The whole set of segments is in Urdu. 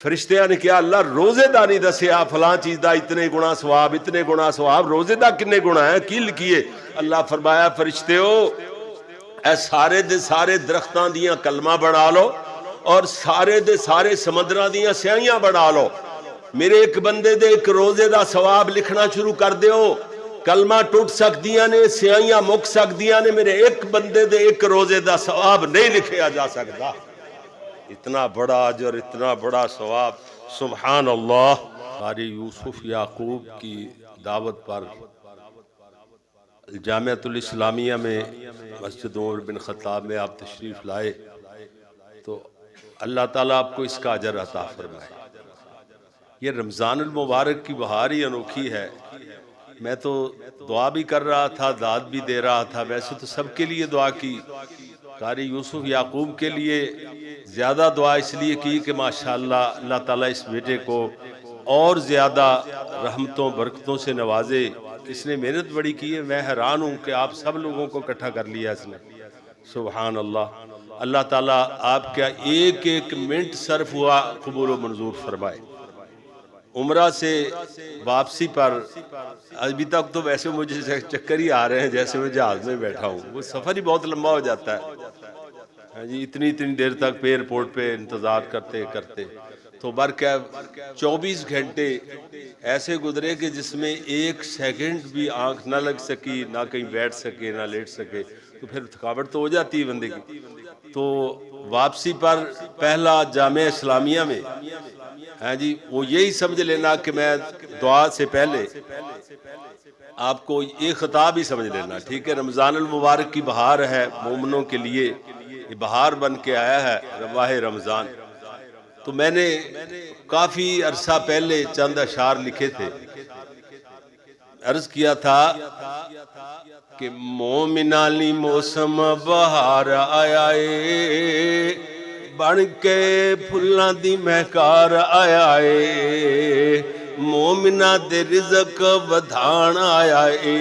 فرشتیاں نے کیا اللہ روزے دا نہیں دسیا فلاں چیز دا اتنے گنا ثواب اتنے گنا ثواب، روزے دا کنے گنا ہے کی لکھیے؟ اللہ فرمایا فرشتیو اے سارے دے سارے درختاں دیاں کلمہ بنا لو اور سارے دے سارے سمندراں دیاں سیاہیاں بنا لو، میرے ایک بندے دے ایک روزے دا ثواب لکھنا شروع کر دیو، کلمہ ٹوٹ سکدیاں نے سیاہیاں مک سکدیاں نے، میرے ایک بندے دے ایک روزے دا ثواب نہیں لکھیا جا سکتا۔ اتنا بڑا اجر، اتنا بڑا ثواب، سبحان اللہ۔ قاری یوسف یعقوب کی دعوت پر جامعۃ الاسلامیہ میں مسجد عمر بن خطاب میں آپ تشریف لائے تو اللہ تعالیٰ آپ کو اس کا اجر عطا فرمائے۔ یہ رمضان المبارک کی بہار ہی انوکھی ہے۔ میں تو دعا بھی کر رہا تھا، داد بھی دے رہا تھا، ویسے تو سب کے لیے دعا کی، قاری یوسف یعقوب کے لیے زیادہ دعا اس لیے کی کہ ماشاءاللہ اللہ تعالیٰ اس بیٹے کو اور زیادہ رحمتوں برکتوں سے نوازے۔ اس نے محنت بڑی کی ہے، میں حیران ہوں کہ آپ سب لوگوں کو اکٹھا کر لیا اس نے، سبحان اللہ۔ اللہ تعالیٰ آپ کا ایک ایک منٹ صرف ہوا قبول و منظور فرمائے۔ عمرہ سے واپسی پر ابھی تک تو ویسے مجھے چکر ہی آ رہے ہیں جیسے میں جہاز میں بیٹھا ہوں، وہ سفر ہی بہت لمبا ہو جاتا ہے ہاں جی، اتنی دیر تک ایئرپورٹ پہ انتظار کرتے کرتے تو برکہ 24 گھنٹے ایسے گزرے کہ جس میں ایک سیکنڈ بھی آنکھ نہ لگ سکی، نہ کہیں بیٹھ سکے نہ لیٹ سکے، تو پھر تھکاوٹ تو ہو جاتی ہے بندے کی۔ تو واپسی پر پہلا جامعہ اسلامیہ میں ہاں جی، وہ یہی سمجھ لینا کہ میں دعا سے پہلے آپ کو یہ خطاب ہی سمجھ لینا، ٹھیک ہے؟ رمضان المبارک کی بہار ہے مومنوں کے لیے، یہ بہار بن کے آیا ہے ماہ رمضان۔ تو میں نے کافی عرصہ پہلے چند اشعار لکھے تھے، عرض کیا تھا کہ مومناں لی موسم بہار آیا اے، بن کے پھلاں دی مہکار آیا اے، مومناں دے رزق ودھان آیا اے،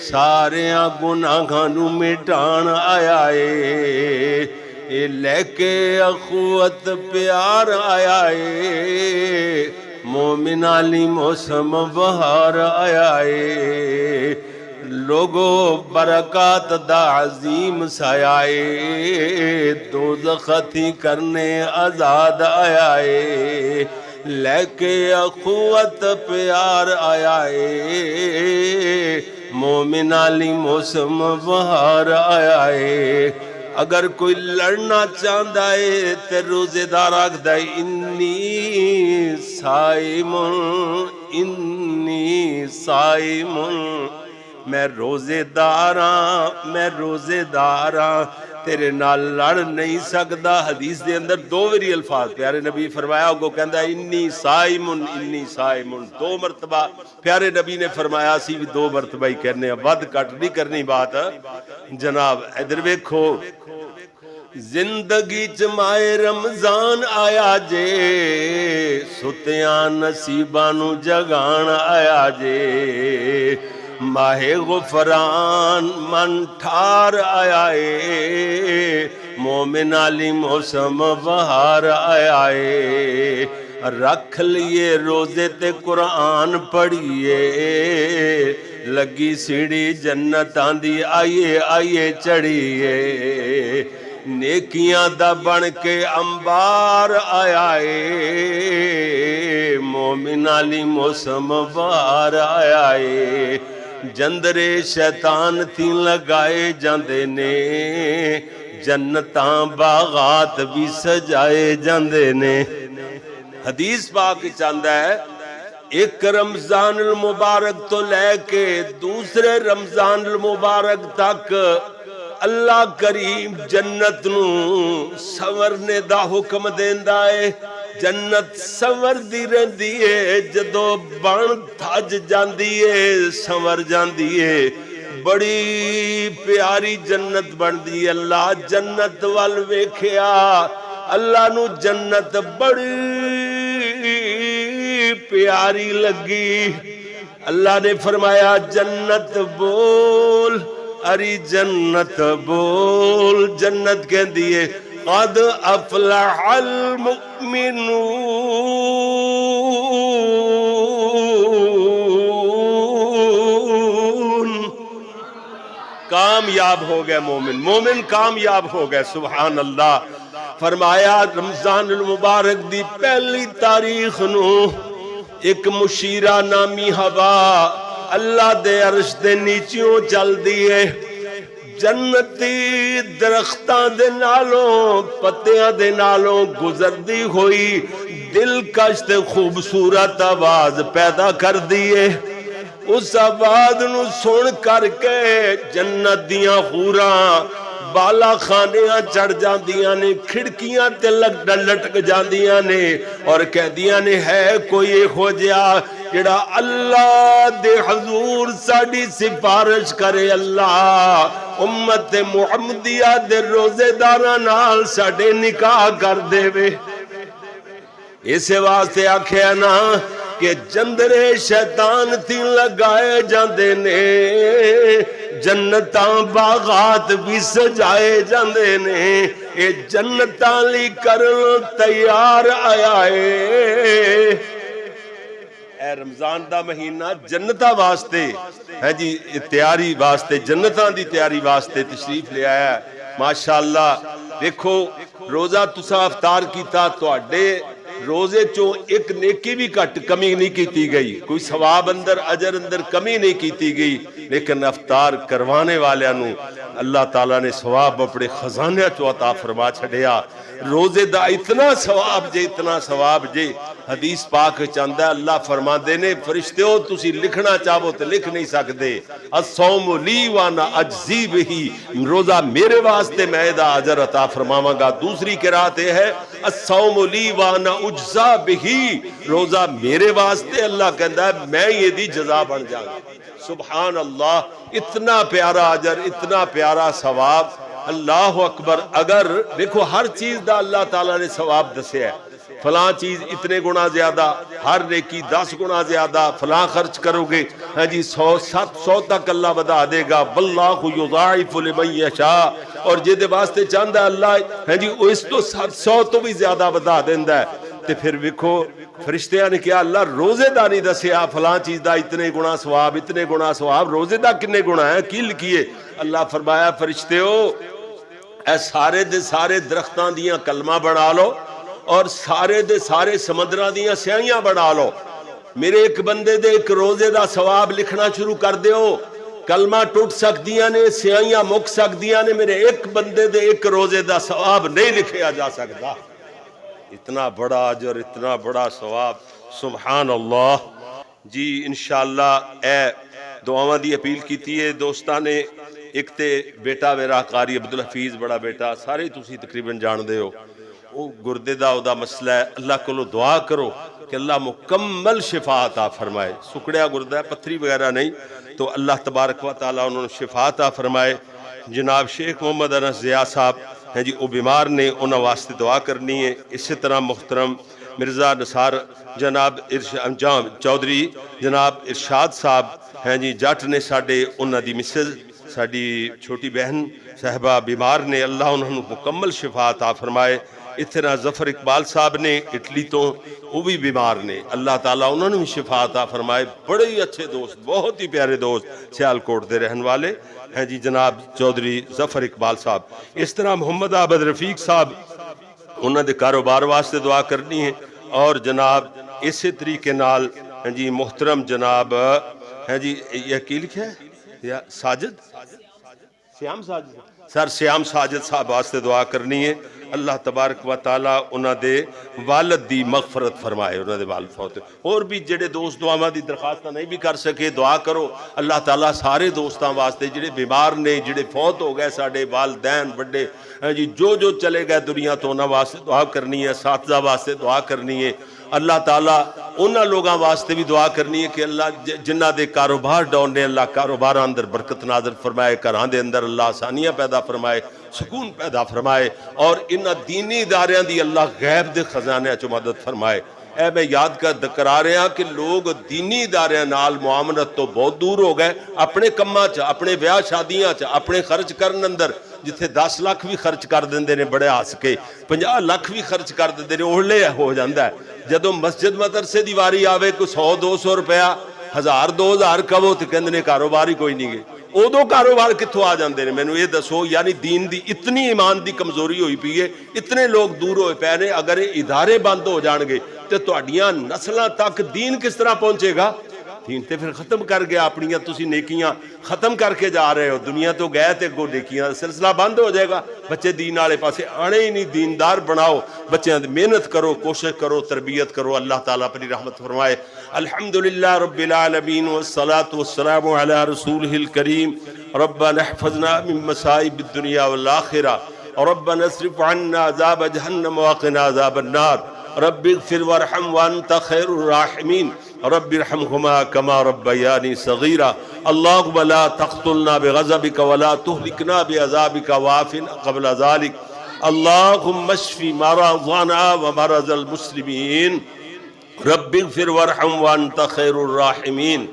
ساریاں گناہاں نوں مٹان آیا اے، اے لے کے اخوت پیار آیا اے، مومناں لی موسم بہار آیا اے، لوگو برکات دا عظیم سایہ اے، دوزخ تھی کرنے آزاد آیا اے، لے کے اخوت پیار آیا اے، مومناں لی موسم بہار آیا اے۔ اگر کوئی لڑنا چاہتا ہے تے روزے دار آکھدا ہے انی صائمن انی صائمن، میں روزے داراں میں روزے داراں، تیرے نال لڑ نہیں سکدا۔ حدیث دے اندر دو وری الفاظ پیارے نبی فرمایا، وہ کہندا ہے انی صائمن، دو مرتبہ پیارے نبی نے فرمایا، سی بھی دو مرتبہ ہی کہنے ہیں، ود کٹ نہیں کرنی بات جناب۔ ادھر ویکھو، زندگی چ ماہ رمضان آیا جے، ستیاں نصیباں نوں جگان آیا جے، ماہ غفران من ٹھار آیا اے، مومناں لی موسم بہار آیا اے، رکھ لیے روزے تے قرآن پڑھیے، لگی سیڑھی جنتاں دی آئیے آئیے چڑھیے، نیکیاں دا بن کے انبار آیا اے، مومناں لی موسم بہار آیا اے، جندرے شیطان تھی لگائے جاندے نے، جنتاں باغات بھی سجائے جاندے نے۔ حدیث پاک چاہتا ہے ایک رمضان المبارک تو لے کے دوسرے رمضان المبارک تک اللہ کریم جنت نوں سورنے دا حکم دیندا ہے، جنت سور دی رہندی ہے، جدو بن تھج جاندی ہے سور جاندی ہے، بڑی پیاری جنت بندی۔ اللہ جنت وال ویکھیا، اللہ نو جنت بڑی پیاری لگی، اللہ نے فرمایا جنت بول، اری جنت بول، جنت کہندی ہے قد افلح المؤمنون، کامیاب ہو گئے مومن، مومن کامیاب ہو گئے. سبحان اللہ. فرمایا رمضان المبارک دی پہلی تاریخ نو ایک مشیرہ نامی ہوا اللہ دے عرش دے نیچیوں چل دیئے، جنتی درختاں دے نالوں پتیاں دے نالوں گزردی ہوئی دلکش تے خوبصورت آواز پیدا کر دیئے. اس آواز نو سن کر کے جنت دیاں حوراں بالا خانیاں چڑھ جاندیاں نے، کھڑکیاں تے لٹک جاندیاں نے اور کہہ دیاں نے ہے کوئی ہو جیا جڑا اللہ دے حضور ساڑی سفارش کرے، اللہ امت محمدیہ دے روزے داراں نال ساڑے نکاح کر دے وے. اسے واسطے آکھیا نا کہ جندرے شیطان تھی لگائے جاندے نے، جنتاں باغات بھی سجائے جاندے نے، اے جنتاں لی کرن تیار آیا ہے. اے رمضان دا مہینہ جنتاں واسطے ہے جی، تیاری واسطے، جنتاں دی تیاری واسطے تشریف لے آیا ہے. ماشاءاللہ دیکھو روزہ تسا افطار کیتا تو اڈے روزے چوں ایک نیکی بھی کٹ کمی نہیں کیتی گئی، کوئی ثواب اندر اجر اندر کمی نہیں کیتی گئی، لیکن افطار کروانے والیاں نو اللہ تعالیٰ نے ثواب اپنے خزانے چوں عطا فرما چھڑیا. روزے دا اتنا ثواب جے، اتنا ثواب جے، حدیث پاک چاندہ اللہ فرما دینے فرشتے ہو تسی لکھنا چاہو تو لکھ نہیں سکتے. الصوم لی وانا اجزی بہی، روزہ میرے واسطے میں دا اجر عطا فرماواں گا. دوسری قرات ہے الصوم لی وانا اجزا بہی، روزہ میرے واسطے اللہ کہندا ہے میں یہ دی جزا بن جاؤں. سبحان اللہ، اتنا پیارا اجر، اتنا پیارا ثواب. اللہ اکبر. اگر دیکھو ہر چیز دا اللہ تعالیٰ نے ثواب دسیا ہے، فلاں چیز اتنے گنا زیادہ، ہر نیکی 10 گنا زیادہ، فلاں خرچ کرو گے ہاں جی 100 تک اللہ بدا دے گا. واللہ یضاعف لمن یشاء، اور جے دے واسطے چاہندا ہے اللہ ہاں جی اس تو 700 تو بھی زیادہ بدا دیندا ہے. تے پھر ویکھو فرشتیاں نے کیا اللہ روزے دا نہیں دسیا فلاں چیز دا اتنے گنا ثواب، اتنے گنا ثواب، روزے دا کنے گنا ہے کی لکھیے؟ اللہ فرمایا فرشتیو اے سارے دے سارے درختاں دیاں کلمہ بنا لو اور سارے دے سارے سمندراں دیاں سیاہیاں بنا لو، میرے ایک بندے دے ایک روزے دا ثواب لکھنا شروع کر دیو. کلمہ ٹوٹ سکدیاں نے، سیاہیاں مک سکدیاں نے، میرے ایک بندے دے ایک روزے دا ثواب نہیں لکھیا جا سکتا. اتنا بڑا اجر، اتنا بڑا ثواب. سبحان اللہ. جی انشاءاللہ اے دعاواں دی اپیل کیتی ہے دوستاں نے. ایک تے بیٹا میرا قاری عبدالحفیظ بڑا بیٹا سارے تسی تقریباً جان دے ہو، وہ گردے دا او دا مسئلہ ہے. اللہ کو دعا کرو کہ اللہ مکمل شفا عطا فرمائے. سکڑیا گردہ ہے، پتھری وغیرہ نہیں، تو اللہ تبارک و تعالیٰ انہوں نے شفا عطا فرمائے. جناب شیخ محمد انس ضیاء صاحب ہیں جی وہ بیمار نے، انہوں واسطے دعا کرنی ہے. اسی طرح محترم مرزا نثار جناب چودھری جناب ارشاد صاحب ہیں جی جٹ نے ساڈے، انہوں دی مسز ساڈی چھوٹی بہن صاحبہ بیمار نے، اللہ انہوں مکمل شفا عطا فرمائے. اتنا ظفر اقبال صاحب نے اٹلی تو وہ بھی بیمار نے، اللہ تعالیٰ انہوں نے بھی شفا عطا فرمائے. بڑے ہی اچھے دوست، بہت ہی پیارے دوست سیالکوٹ دے رہن والے ہیں جی جناب چودھری ظفر اقبال صاحب. اس طرح محمد عابد رفیق صاحب انہوں نے کاروبار واسطے دعا کرنی ہے. اور جناب اسی طریقے نال ہیں جی محترم جناب ہیں جی یہ کی لکھا ہے یا ساجد سیام ساجد سر سیام ساجد صاحب واسطے دعا کرنی ہے. اللہ تبارک و تعالیٰ انہوں دے والد دی مغفرت فرمائے، انہوں دے والد فوت. اور بھی جڑے دوست دعاواں دی درخواست نہیں بھی کر سکے دعا کرو. اللہ تعالیٰ سارے دوستاں واسطے جڑے بیمار نے، جڑے فوت ہو گئے ساڈے والدین بڑے جی جو چلے گئے دنیا تو انہاں واسطے دعا کرنی ہے، اساتذہ واسطے دعا کرنی ہے. اللہ تعالیٰ انہاں لوگاں واسطے بھی دعا کرنی ہے کہ اللہ جنہ دے کاروبار ڈاؤن نے اللہ کاروبار اندر برکت نازل فرمائے، گھراں دے اندر اللہ آسانیاں پیدا فرمائے، سکون پیدا فرمائے، اور انہاں دینی اداریاں دی اللہ غیب دے خزانے چ مدد فرمائے. اے میں یاد کرا رہا ہاں کہ لوگ دینی اداریاں نال معاملت تو بہت دور ہو گئے. اپنے کماں چ، اپنے بیاہ شادیاں چ، اپنے خرچ کرن اندر جتھے 10 لاکھ بھی خرچ کر دیندے نے بڑے ہس کے، 50 لاکھ بھی خرچ کر دیندے نے، اوڑلے ہو جاندا ہے. جدو مسجد مدرسے دی واری آوے کوئی 100-200 روپیہ 1000-2000 کہو تو کہندے نے کاروبار ہی کوئی نہیں گے. ادو کاروبار کتوں آ جاندے نے مینوں یہ دسو؟ یعنی دین دی اتنی ایمان دی کمزوری ہوئی پئی ہے، اتنے لوگ دور ہوئے پے نے، اگر یہ ادارے بند ہو جان گے تو تہاڈیاں نسلاں تک دین کس طرح پہنچے گا؟ دین تے پھر ختم کر گیا، اپنیاں تسی نیکیاں ختم کر کے جا رہے ہو، دنیا تو گئے تے گو نیکیاں سلسلہ بند ہو جائے گا، بچے دین والے پاسے آنے ہی نہیں، دیندار بناؤ، بچیاں دی محنت کرو، کوشش کرو، تربیت کرو، اللہ تعالیٰ اپنی رحمت فرمائے۔ الحمدللہ رب العالمین والصلاة والسلام علی رسولہ الکریم، ربنا احفظنا من مصائب الدنیا والآخرہ، ربنا اصرف عنا عذاب جہنم وقنا عذاب النار، رب اغفر وارحم وانت خیر الراحمین، رب ارحمهما كما ربياني صغيرا، اللهم لا تقتلنا بغضبك ولا تهلكنا بعذابك وعافنا قبل ذلك، اللهم اشف مرضانا ومرض المسلمين، رب اغفر وارحم وانت خیر الراحمین،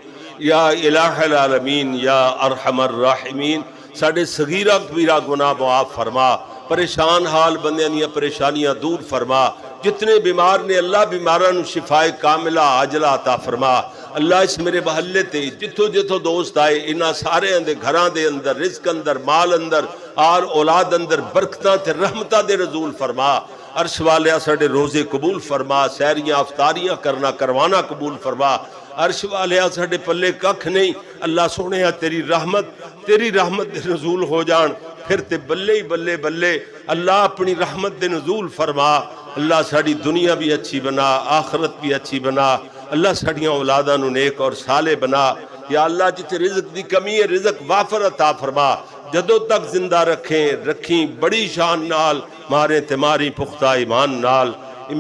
یا الہ العالمین یا ارحم الراحمین۔ ساڑے صغیرہ کبیرہ گناہ معاف فرما، پریشان حال بندیاں دیاں پریشانیاں دور فرما، جتنے بیمار نے اللہ بیماراں نو شفائے کاملہ عاجلہ عطا فرما۔ اللہ اس میرے محلے تے جتھوں جتھوں دوست آئے انہاں سارے دے گھراں دے اندر، رزق اندر، مال اندر اور اولاد اندر برکتاں تے رحمتاں دے نزول فرما۔ عرش والیا ساڑے روزے قبول فرما، سحریاں افطاریاں کرنا کروانا قبول فرما۔ عرش والیا ساڑے پلے ککھ نہیں، اللہ سونیا تیری رحمت دے نزول ہو جان، پھر تے بلے ہی بلے بلے، اللہ اپنی رحمت دے نزول فرما۔ اللہ ساڑی دنیا بھی اچھی بنا، آخرت بھی اچھی بنا، اللہ ساڑیاں اولاداں نو نیک اور صالح بنا۔ یا اللہ جتے رزق دی کمی ہے رزق وافر عطا فرما، جدوں تک زندہ رکھیں بڑی شان نال، مارے تمہاری پختہ ایمان نال۔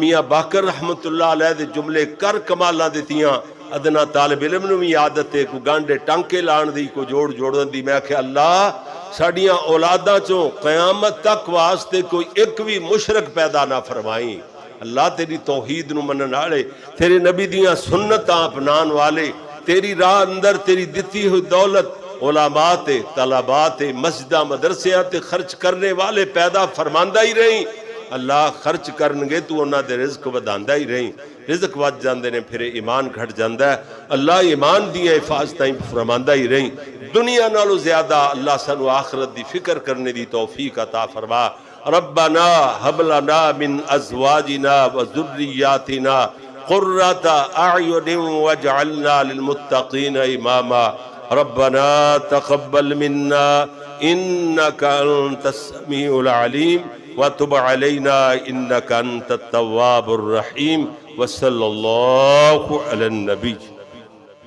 میاں باقر رحمت اللہ علیہ دے جملے کر کمالاں دیتیاں، ادنا طالب علم نو بھی عادت ہے، کوئی گانڈے ٹانکے لان دی، کوئی جوڑن دی۔ میں کہ اللہ ساڑیاں اولاداں چوں قیامت تک واسطے کوئی ایک بھی مشرک پیدا نہ فرمائیں۔ اللہ تیری توحید نو منن والے، تیرے نبی دیاں سنتاں اپنان والے، تیری راہ اندر تیری دتی ہوئی دولت علماء تے طلباء تے مسجدہ مدرسیاں تے خرچ کرنے والے پیدا فرماندہ ہی رہیں۔ اللہ خرچ کرنگے تو انہاں دے رزق وداندہ ہی رہیں، رزق ود جاندے نے پھر ایمان گھٹ جاندہ ہے۔ اللہ ایمان دیاں حفاظتیں فرماندہ ہی رہیں، دنیا نالو زیادہ اللہ سنو آخرت دی فکر کرنے دی توفیق عطا فرما۔ ربنا هب لنا من ازواجنا وذریاتنا قرۃ اعین واجعلنا للمتقین اماما، ربنا تقبل منا انک انت السمیع العلیم وتب علینا انک انت التواب الرحیم، وصلی اللہ علی النبی۔